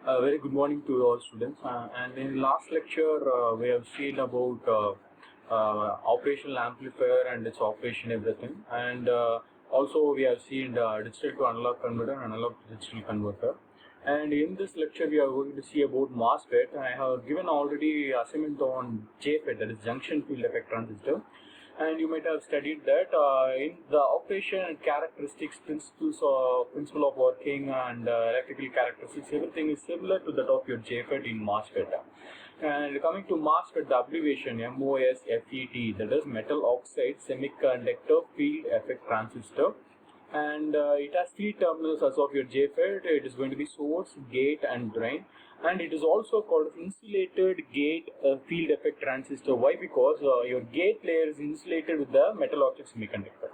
Very good morning to all students. And in last lecture, we have seen about operational amplifier and its operation, everything. And also we have seen digital to analog converter and analog to digital converter. And in this lecture, we are going to see about MOSFET. I have given already assignment on JFET, that is junction field effect transistor. And you might have studied that in the operation and characteristics, principle of working and electrical characteristics, everything is similar to that of your JFET in MOSFET. And coming to MOSFET, the abbreviation MOSFET, that is metal oxide semiconductor field effect transistor. And it has three terminals as of your JFET. It is going to be source, gate and drain, and it is also called insulated gate field effect transistor. Why? Because your gate layer is insulated with the metal oxide semiconductor.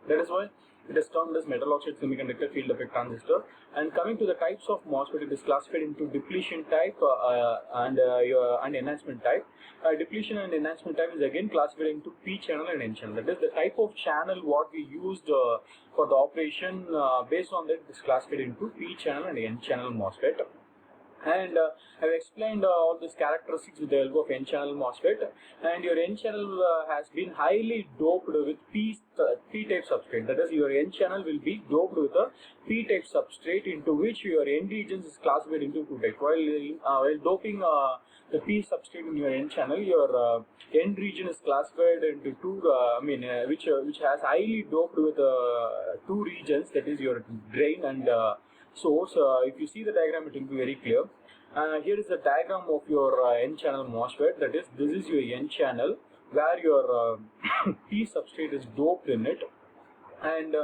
That is why it is termed as metal oxide semiconductor field effect transistor. And coming to the types of MOSFET, it is classified into depletion type and enhancement type. Depletion and enhancement type is again classified into P channel and N channel. That is the type of channel what we used for the operation. Based on that, it is classified into P channel and N channel MOSFET. And I've explained all these characteristics with the help of N-channel MOSFET. And your N-channel has been highly doped with P-type substrate. That is, your N-channel will be doped with a P-type substrate, into which your N regions is classified into two types. While doping the P substrate in your N-channel, your N region is classified into two. Which has highly doped with two regions. That is your drain and source. If you see the diagram, it will be very clear. Here is the diagram of your N-channel MOSFET. That is, this is your N-channel where your P substrate is doped in it, and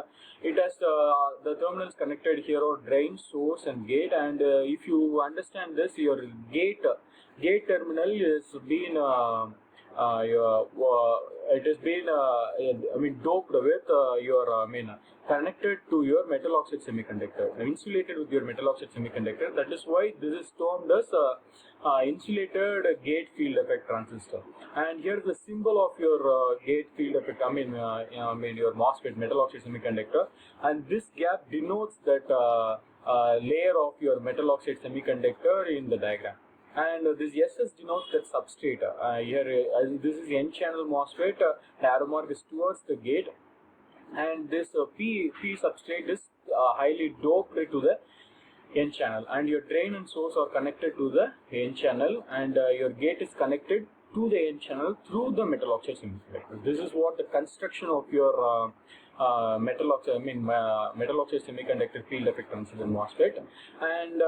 it has the terminals connected here are drain, source and gate. And if you understand this, your gate terminal is being it has been doped with connected to your metal oxide semiconductor, insulated with your metal oxide semiconductor. That is why this is termed as insulated gate field effect transistor. And here is the symbol of your gate field effect. Your MOSFET metal oxide semiconductor, and this gap denotes that layer of your metal oxide semiconductor in the diagram. And this SS denotes that substrate. This is N-channel MOSFET. The arrow mark is towards the gate, and this P substrate is highly doped to the N-channel. And your drain and source are connected to the N-channel, and your gate is connected to the N-channel through the metal oxide semiconductor. This is what the construction of your metal oxide semiconductor field effect transistor MOSFET. And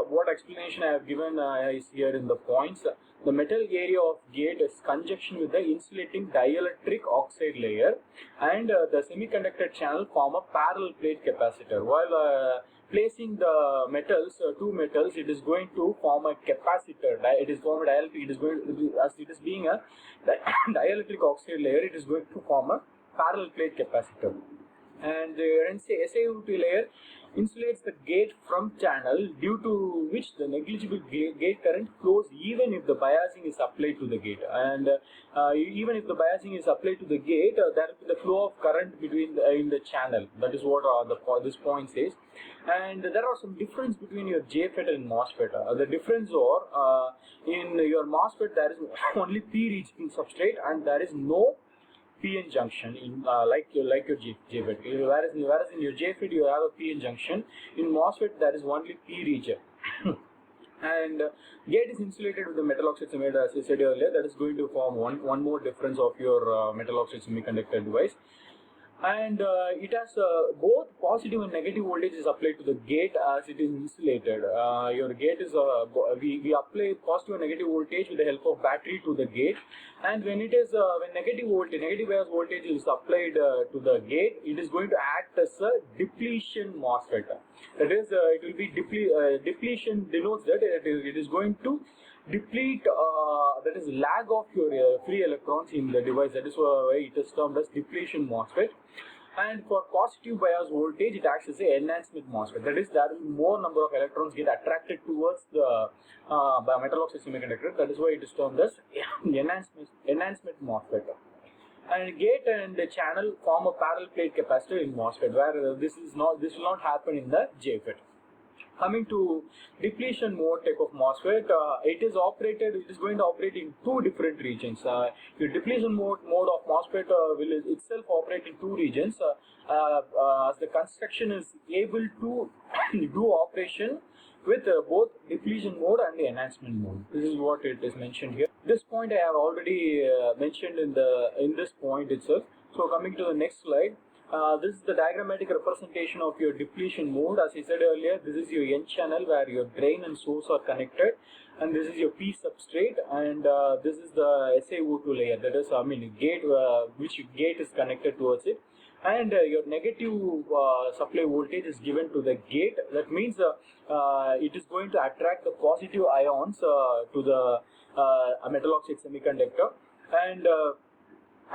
what explanation I have given is here in the points. The metal area of gate is conjunction with the insulating dielectric oxide layer, and the semiconductor channel form a parallel plate capacitor. While placing the metals, two metals, it is going to form a capacitor. It is formed dielectric. It is going to, as it is being a dielectric oxide layer, it is going to form a parallel plate capacitor. And the SiO2 layer insulates the gate from channel, due to which the negligible gate current flows even if the biasing is applied to the gate. And even if the biasing is applied to the gate, there will be the flow of current between in the channel. That is what this point says. And there are some difference between your JFET and MOSFET. The difference are in your MOSFET there is only P region substrate, and there is no PN junction in like your JFET. Whereas in your JFET you have a PN junction. In MOSFET there is only P region. And gate is insulated with the metal oxide semiconductor, as I said earlier. That is going to form one more difference of your metal oxide semiconductor device. And it has both positive and negative voltage is applied to the gate as it is insulated. Your gate is we apply positive and negative voltage with the help of battery to the gate, and when it is when negative bias voltage is applied to the gate, it is going to act as a depletion MOSFET. That is, it will be depletion denotes that it is going to deplete, that is lag of your free electrons in the device. That is why it is termed as depletion MOSFET. And for positive bias voltage, it acts as an enhancement MOSFET. That is, there will be more number of electrons get attracted towards the metal oxide semiconductor. That is why it is termed as enhancement MOSFET. And gate and the channel form a parallel plate capacitor in MOSFET, where this will not happen in the JFET. Coming to depletion mode type of MOSFET, it is going to operate in two different regions. Your depletion mode of MOSFET will itself operate in two regions, as the construction is able to do operation with both depletion mode and the enhancement mode. This is what it is mentioned here. This point I have already mentioned in this point itself. So coming to the next slide. This is the diagrammatic representation of your depletion mode. As I said earlier, this is your N channel where your drain and source are connected, and this is your P substrate, and this is the SiO2 layer, that is, gate, which gate is connected towards it, and your negative supply voltage is given to the gate. That means it is going to attract the positive ions to the metal oxide semiconductor, and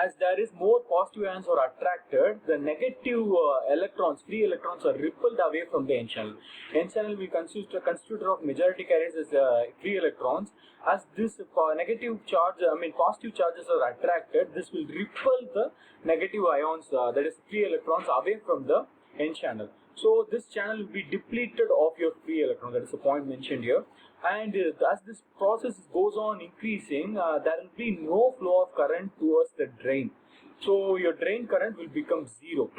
as there is more positive ions are attracted, the negative electrons, free electrons, are repelled away from the N channel. N channel will constitute of majority carriers as free electrons. As this negative charge, positive charges are attracted, this will repel the negative ions, that is free electrons, away from the N channel. So this channel will be depleted of your free electron. That is the point mentioned here. And as this process goes on increasing, there will be no flow of current towards the drain. So your drain current will become zero.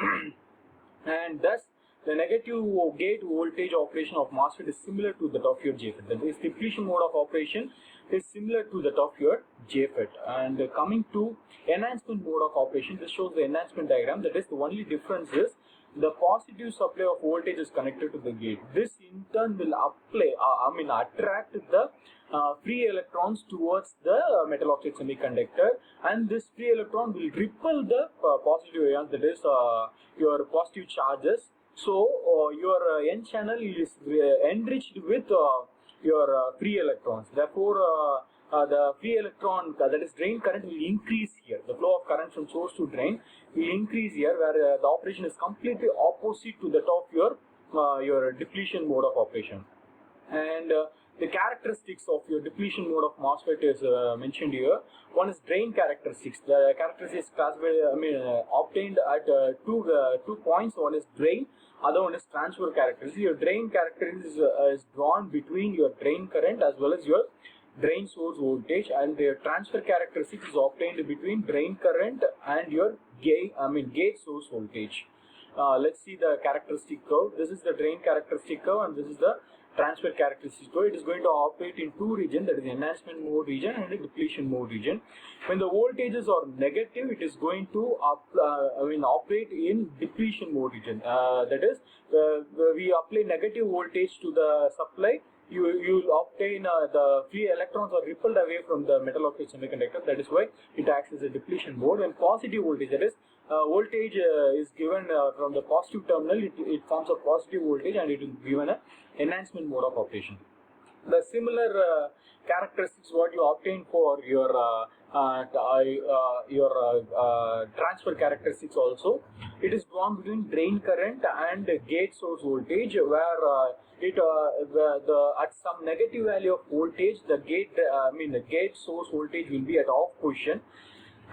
And thus the negative gate voltage operation of MOSFET is similar to that of your JFET. That is, depletion mode of operation is similar to that of your JFET. And coming to enhancement mode of operation, this shows the enhancement diagram. That is, the only difference is the positive supply of voltage is connected to the gate. This in turn will attract the free electrons towards the metal oxide semiconductor, and this free electron will repel the positive ions, that is your positive charges. So your N channel is enriched with your free electrons. Therefore, the free electron, that is drain current, will increase here. The flow of current from source to drain will increase here, where the operation is completely opposite to that of your depletion mode of operation. And the characteristics of your depletion mode of MOSFET is mentioned here. One is drain characteristics. The characteristics classified, obtained at two points. One is drain, other one is transfer characteristics. Your drain characteristics is drawn between your drain current as well as your drain source voltage, and the transfer characteristics is obtained between drain current and your gate source voltage. Let's see the characteristic curve. This is the drain characteristic curve, and this is the transfer characteristic curve. It is going to operate in two regions, that is enhancement mode region and the depletion mode region. When the voltages are negative, it is going to operate in depletion mode region. That is, we apply negative voltage to the supply. You will obtain the free electrons are repelled away from the metal oxide semiconductor. That is why it acts as a depletion mode. And positive voltage, that is, voltage is given from the positive terminal. It forms a positive voltage, and it is given a enhancement mode of operation. The similar characteristics what you obtain for your transfer characteristics also. It is drawn between drain current and gate source voltage, where at some negative value of voltage, the gate source voltage will be at off position,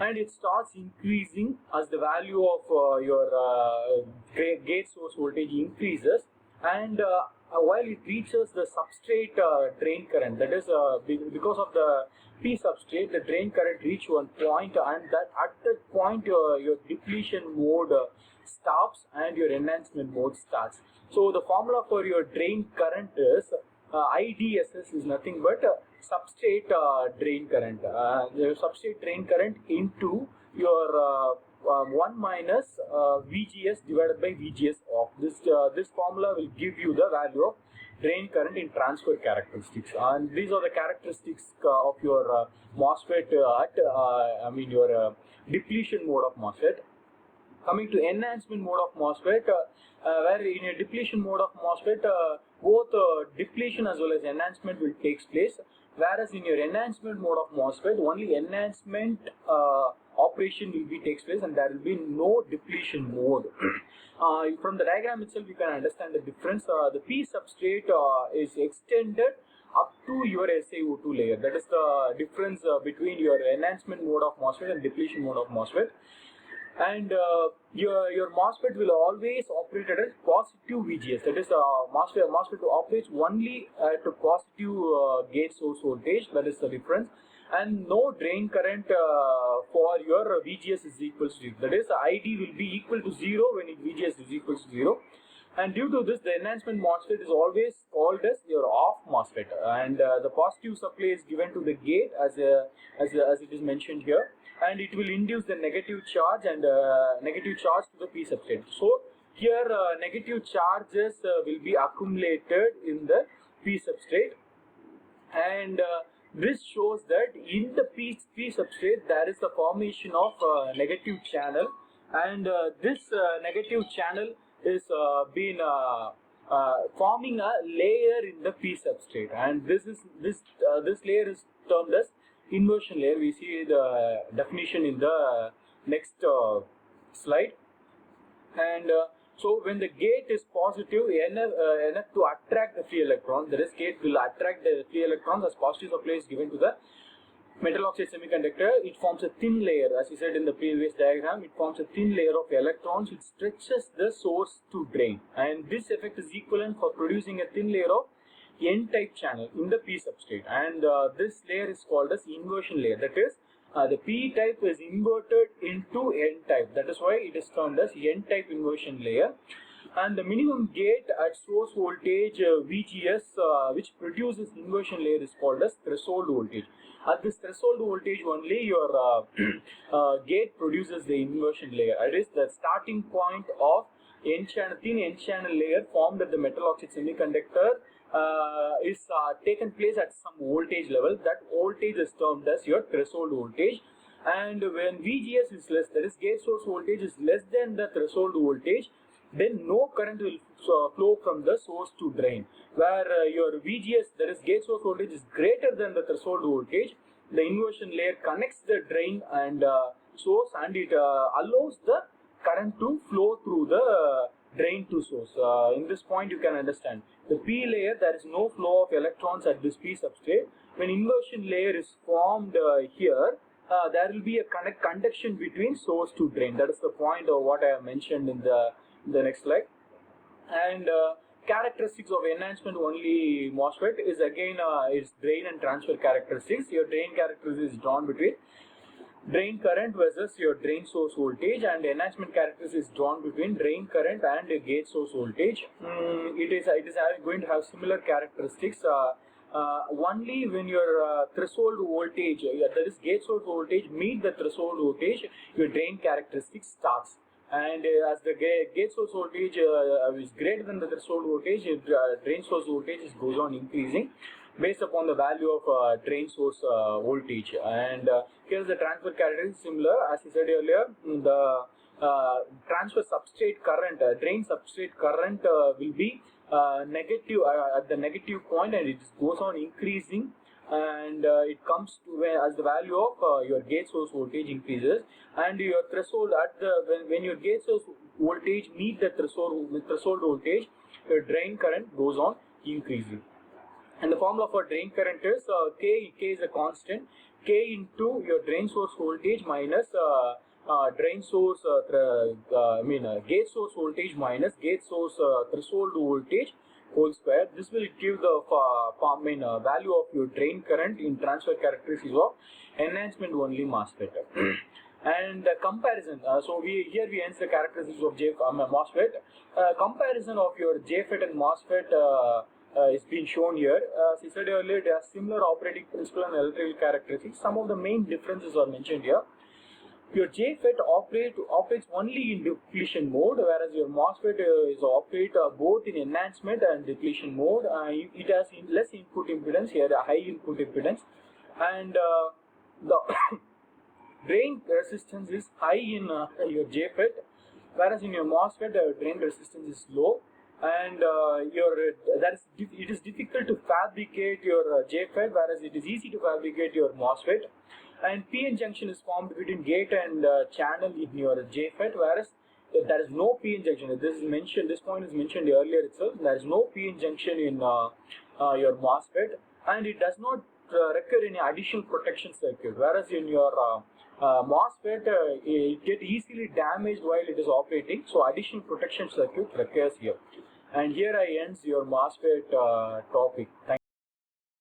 and it starts increasing as the value of your gate source voltage increases, and while it reaches the substrate drain current, that is because of the P substrate, the drain current reach one point, and that at that point your depletion mode stops and your enhancement mode starts. So the formula for your drain current is IDSS is nothing but substrate drain current. The substrate drain current into your 1 minus VGS divided by VGS off. This formula will give you the value of drain current in transfer characteristics, and these are the characteristics of your MOSFET at your depletion mode of MOSFET. Coming to enhancement mode of MOSFET, where in a depletion mode of MOSFET, both depletion as well as enhancement will take place, whereas in your enhancement mode of MOSFET, only enhancement operation will be takes place, and there will be no depletion mode. From the diagram itself, you can understand the difference. The P substrate is extended up to your SiO2 layer. That is the difference between your enhancement mode of MOSFET and depletion mode of MOSFET. and your MOSFET will always operate at a positive VGS. That is, MOSFET operates only at a positive gate source voltage. That is the difference, and no drain current for your VGS is equal to 0. That is, ID will be equal to 0 when VGS is equal to 0. And due to this, the enhancement MOSFET is always called as your off MOSFET, and the positive supply is given to the gate as it is mentioned here, and it will induce the negative charge and negative charge to the P substrate. So here negative charges will be accumulated in the P substrate, and this shows that in the P substrate there is the formation of negative channel, and this negative channel is forming a layer in the P substrate, and this layer is termed as inversion layer. We see the definition in the next slide. And so when the gate is positive enough to attract the free electrons, that is, gate will attract the free electrons as positive supply is given to the metal oxide semiconductor. It forms a thin layer, as we said in the previous diagram. It forms a thin layer of electrons which stretches the source to drain, and this effect is equivalent for producing a thin layer of N-type channel in the P substrate, and this layer is called as inversion layer. That is, the P type is inverted into N-type. That is why it is termed as N-type inversion layer. And the minimum gate at source voltage VGS which produces inversion layer is called as threshold voltage. At this threshold voltage only your gate produces the inversion layer. It is the starting point of thin N-channel layer formed at the metal oxide semiconductor is taken place at some voltage level. That voltage is termed as your threshold voltage. And when VGS is less, that is, gate source voltage is less than the threshold voltage, then no current will flow from the source to drain. Where your VGS, that is, gate source voltage, is greater than the threshold voltage, the inversion layer connects the drain and source, and it allows the current to flow through the drain to source. In this point you can understand the P layer, there is no flow of electrons at this P substrate. When inversion layer is formed here, there will be a conduction between source to drain. That is the point of what I have mentioned in the next slide. And characteristics of enhancement only MOSFET is again is drain and transfer characteristics. Your drain characteristics is drawn between drain current versus your drain source voltage, and enhancement characteristics is drawn between drain current and gate source voltage. It is going to have similar characteristics. Only when your threshold voltage, that is, gate source voltage, meet the threshold voltage, your drain characteristics starts. And as the gate source voltage is greater than the threshold voltage, drain source voltage goes on increasing based upon the value of drain source voltage. And here's the transfer characteristics similar. As I said earlier, the transfer substrate current, drain substrate current will be negative at the negative point, and it goes on increasing, and it comes to as the value of your gate source voltage increases, and your threshold at the when your gate source voltage meet the threshold voltage, your drain current goes on increasing. And the formula for drain current is K is a constant, K into your drain source voltage minus drain source gate source voltage minus gate source threshold voltage whole square. This will give the value of your drain current in transfer characteristics of enhancement only MOSFET. And the comparison, so we end the characteristics of MOSFET. Comparison of your JFET and MOSFET is being shown here. As I said earlier, they are similar operating principle and electrical characteristics. Some of the main differences are mentioned here. Your JFET operates only in depletion mode, whereas your MOSFET is operate both in enhancement and depletion mode. It has less input impedance, here a high input impedance, and the drain resistance is high in your JFET, whereas in your MOSFET drain resistance is low. And it is difficult to fabricate your JFET, whereas it is easy to fabricate your MOSFET. And PN junction is formed between gate and channel in your JFET, whereas there is no PN junction. This point is mentioned earlier itself. There is no PN junction in your MOSFET, and it does not require any additional protection circuit. Whereas in your MOSFET it get easily damaged while it is operating, so additional protection circuit requires here. And here I ends your MOSFET topic. Thank